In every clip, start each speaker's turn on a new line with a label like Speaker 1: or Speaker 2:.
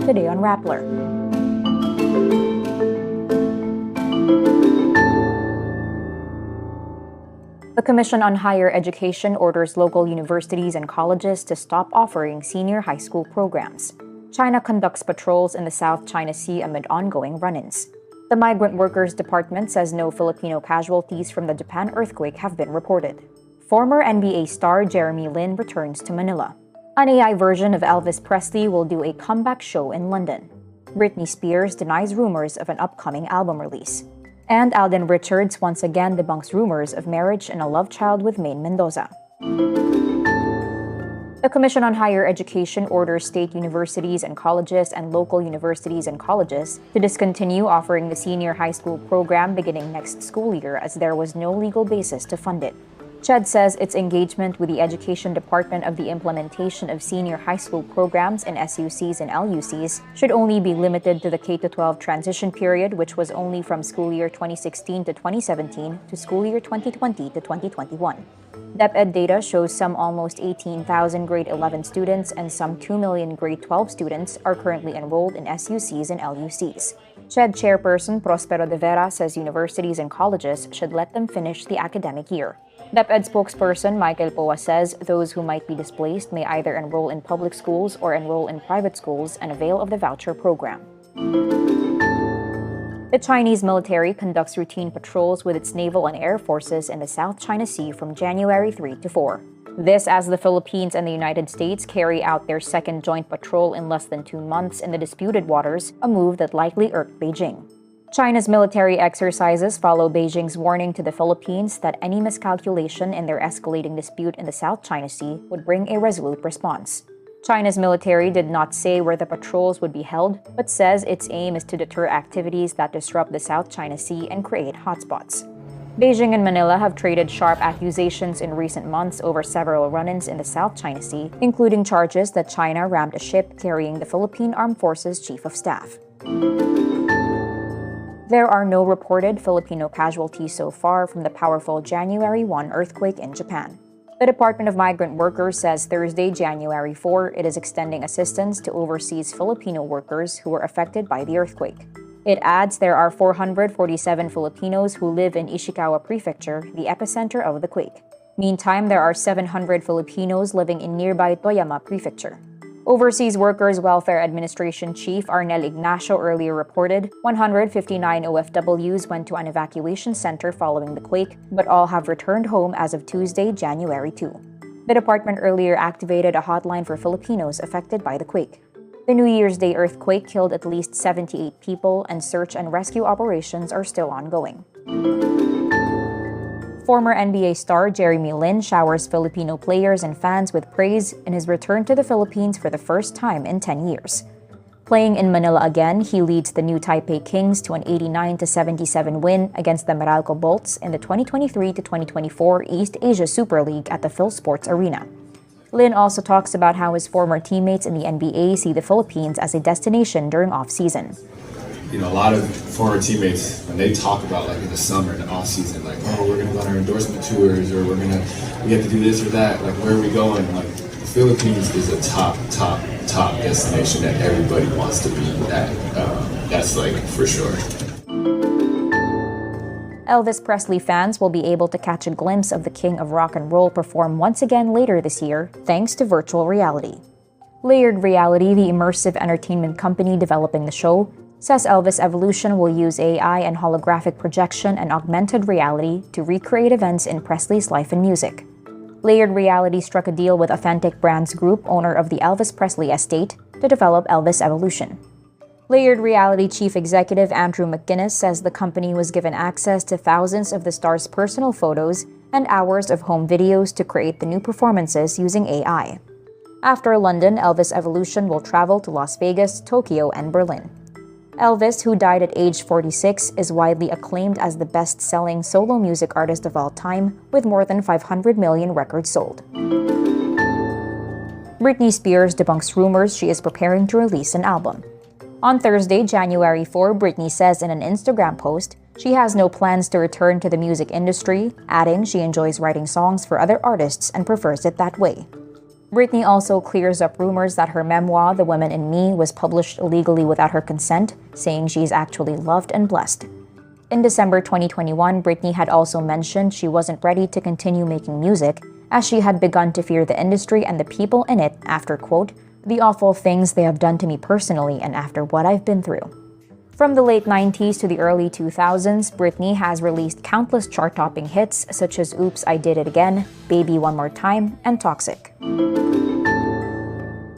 Speaker 1: Today on Rappler. The Commission on Higher Education orders local universities and colleges to stop offering senior high school programs. China conducts patrols in the South China Sea amid ongoing run-ins. The Migrant Workers Department says no Filipino casualties from the Japan earthquake have been reported. Former NBA star Lynn returns to Manila. An AI version of Elvis Presley will do a comeback show in London. Britney Spears denies rumors of an upcoming album release. And Alden Richards once again debunks rumors of marriage and a love child with Maine Mendoza. The Commission on Higher Education orders state universities and colleges and local universities and colleges to discontinue offering the senior high school program beginning next school year as there was no legal basis to fund it. CHED says its engagement with the Education Department of the implementation of senior high school programs in SUCs and LUCs should only be limited to the K-12 transition period, which was only from school year 2016 to 2017 to school year 2020 to 2021. DepEd data shows some almost 18,000 grade 11 students and some 2 million grade 12 students are currently enrolled in SUCs and LUCs. CHED chairperson Prospero de Vera says universities and colleges should let them finish the academic year. DepEd spokesperson Michael Poa says those who might be displaced may either enroll in public schools or enroll in private schools and avail of the voucher program. The Chinese military conducts routine patrols with its naval and air forces in the South China Sea from January 3 to 4. This as the Philippines and the United States carry out their second joint patrol in less than 2 months in the disputed waters, a move that likely irked Beijing. China's military exercises follow Beijing's warning to the Philippines that any miscalculation in their escalating dispute in the South China Sea would bring a resolute response. China's military did not say where the patrols would be held, but says its aim is to deter activities that disrupt the South China Sea and create hotspots. Beijing and Manila have traded sharp accusations in recent months over several run-ins in the South China Sea, including charges that China rammed a ship carrying the Philippine Armed Forces Chief of Staff. There are no reported Filipino casualties so far from the powerful January 1 earthquake in Japan. The Department of Migrant Workers says Thursday, January 4, it is extending assistance to overseas Filipino workers who were affected by the earthquake. It adds there are 447 Filipinos who live in Ishikawa Prefecture, the epicenter of the quake. Meantime, there are 700 Filipinos living in nearby Toyama Prefecture. Overseas Workers Welfare Administration Chief Arnel Ignacio earlier reported 159 OFWs went to an evacuation center following the quake, but all have returned home as of Tuesday, January 2. The department earlier activated a hotline for Filipinos affected by the quake. The New Year's Day earthquake killed at least 78 people, and search and rescue operations are still ongoing. Former NBA star Lynn showers Filipino players and fans with praise in his return to the Philippines for the first time in 10 years. Playing in Manila again, he leads the new Taipei Kings to an 89-77 win against the Meralco Bolts in the 2023-2024 East Asia Super League at the PhilSports Arena. Lynn also talks about how his former teammates in the NBA see the Philippines as a destination during off-season.
Speaker 2: You know, a lot of former teammates, when they talk about like in the summer and the off season, like, oh, we're gonna go on our endorsement tours, or we have to do this or that. Like, where are we going? Like, the Philippines is a top destination that everybody wants to be at. That's like for sure.
Speaker 1: Elvis Presley fans will be able to catch a glimpse of the King of Rock and Roll perform once again later this year, thanks to virtual reality. Layered Reality, the immersive entertainment company developing the show, says Elvis Evolution will use AI and holographic projection and augmented reality to recreate events in Presley's life and music. Layered Reality struck a deal with Authentic Brands Group, owner of the Elvis Presley estate, to develop Elvis Evolution. Layered Reality Chief Executive Andrew McGuinness says the company was given access to thousands of the star's personal photos and hours of home videos to create the new performances using AI. After London, Elvis Evolution will travel to Las Vegas, Tokyo, and Berlin. Elvis, who died at age 46, is widely acclaimed as the best-selling solo music artist of all time, with more than 500 million records sold. Britney Spears debunks rumors she is preparing to release an album. On Thursday, January 4, Britney says in an Instagram post she has no plans to return to the music industry, adding she enjoys writing songs for other artists and prefers it that way. Britney also clears up rumors that her memoir, The Women in Me, was published illegally without her consent, saying she's actually loved and blessed. In December 2021, Britney had also mentioned she wasn't ready to continue making music, as she had begun to fear the industry and the people in it after, quote, the awful things they have done to me personally and after what I've been through. From the late 90s to the early 2000s, Britney has released countless chart-topping hits such as Oops, I Did It Again, Baby One More Time, and Toxic.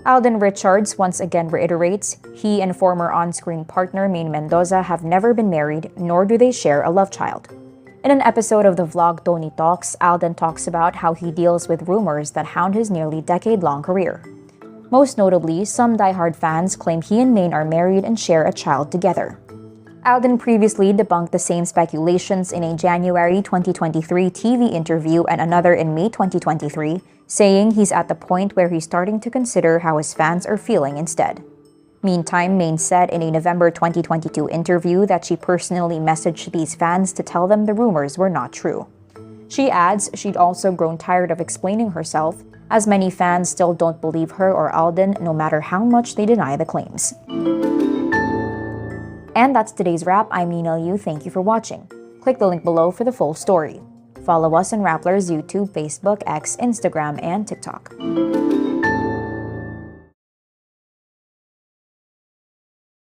Speaker 1: Alden Richards once again reiterates he and former on-screen partner Maine Mendoza have never been married, nor do they share a love child. In an episode of the vlog Tony Talks, Alden talks about how he deals with rumors that hound his nearly decade-long career. Most notably, some diehard fans claim he and Maine are married and share a child together. Alden previously debunked the same speculations in a January 2023 TV interview and another in May 2023, saying he's at the point where he's starting to consider how his fans are feeling instead. Meantime, Maine said in a November 2022 interview that she personally messaged these fans to tell them the rumors were not true. She adds she'd also grown tired of explaining herself, as many fans still don't believe her or Alden no matter how much they deny the claims. And that's today's wrap. I'm Nina Liu. Thank you for watching. Click the link below for the full story. Follow us on Rappler's YouTube, Facebook, X, Instagram, and TikTok.